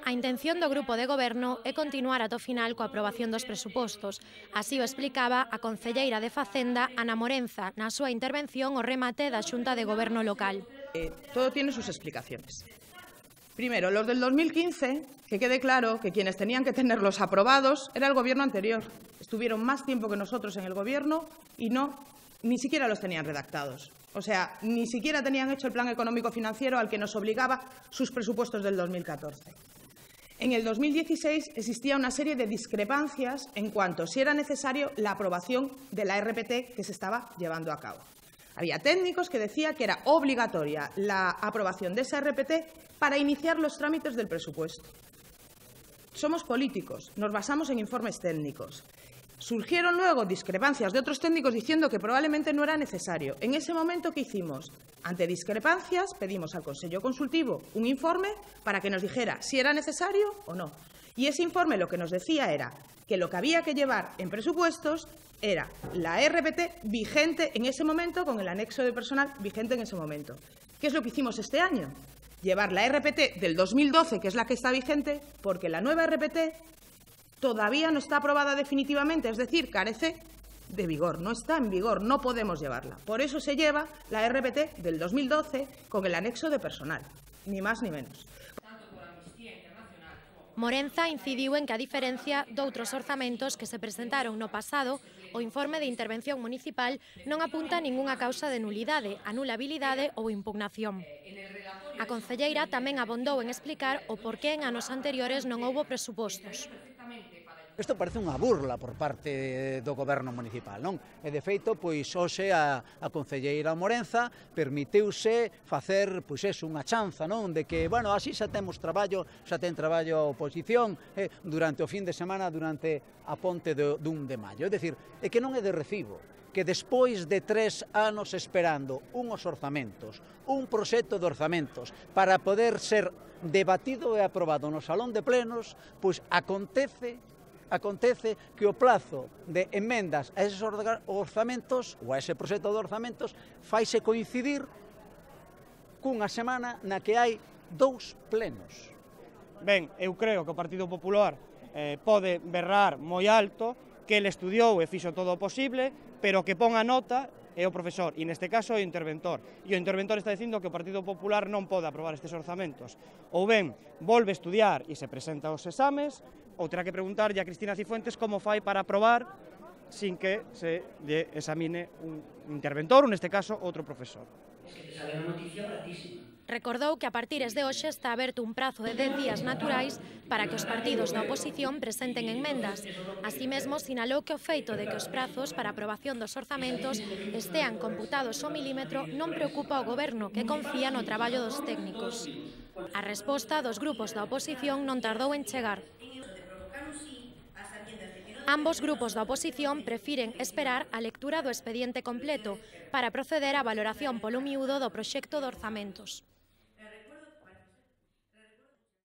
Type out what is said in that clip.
A intención do grupo de goberno é continuar ata o final coa aprobación dos presupostos. Así o explicaba a concelleira de Facenda, Ana Morenza, na súa intervención ao remate da Xunta de Goberno local. Todo tiene sus explicaciones. Primero, los del 2015, que quede claro que quienes tenían que tenerlos aprobados era el Gobierno anterior. Estuvieron más tiempo que nosotros en el Gobierno y ni siquiera los tenían redactados. O sea, ni siquiera tenían hecho el plan económico financiero al que nos obligaba sus presupuestos del 2014. En el 2016 existía una serie de discrepancias en cuanto a si era necesario la aprobación de la RPT que se estaba llevando a cabo. Había técnicos que decían que era obligatoria la aprobación de esa RPT para iniciar los trámites del presupuesto. Somos políticos, nos basamos en informes técnicos. Surgieron luego discrepancias de otros técnicos diciendo que probablemente no era necesario. En ese momento, ¿qué hicimos? Ante discrepancias, pedimos al Consejo Consultivo un informe para que nos dijera si era necesario o no. Y ese informe lo que nos decía era que lo que había que llevar en presupuestos era la RPT vigente en ese momento con el anexo de personal vigente en ese momento. ¿Qué es lo que hicimos este año? Llevar la RPT del 2012, que es la que está vigente, porque la nueva RPT todavía no está aprobada definitivamente, es decir, carece de vigor, no está en vigor, no podemos llevarla. Por eso se lleva la RPT del 2012 con el anexo de personal, ni más ni menos. Morenza incidiu en que, a diferencia doutros orzamentos que se presentaron no pasado, o informe de intervención municipal non apunta a ningunha causa de nulidade, anulabilidade ou impugnación. A concelleira tamén abondou en explicar o porqué en anos anteriores non houbo presupostos. Isto parece unha burla por parte do goberno municipal, non? E de feito, pois hoxe a concelleira Morenza permitiuse facer, pois eso, unha chanza, non? De que, bueno, así xa temos traballo, xa ten traballo a oposición durante o fin de semana, durante a ponte do 1 de maio. É dicir, é que non é de recibo que despois de 3 anos esperando unhos orzamentos, un proxecto de orzamentos para poder ser debatido e aprobado no salón de plenos, pois acontece que o plazo de emendas a eses orzamentos ou a ese proxecto de orzamentos faise coincidir cunha semana na que hai 2 plenos. Ben, eu creo que o Partido Popular pode berrar moi alto que ele estudiou e fixo todo o posible, pero que pon a nota é o profesor, e neste caso é o interventor. E o interventor está dicindo que o Partido Popular non pode aprobar estes orzamentos. Ou ben, volve a estudiar e se presenta aos exames, ou terá que preguntarlle a Cristina Cifuentes como fai para aprobar sin que se lle examine un interventor, ou neste caso outro profesor. Recordou que a partires de hoxe está aberto un prazo de 10 días naturais para que os partidos da oposición presenten enmendas. Así mesmo, sinalou que o feito de que os prazos para a aprobación dos orzamentos estean computados ao milímetro non preocupa ao goberno, que confía no traballo dos técnicos. A resposta dos grupos da oposición non tardou en chegar. Ambos grupos da oposición prefiren esperar a lectura do expediente completo para proceder á valoración polo miúdo do proxecto de orzamentos.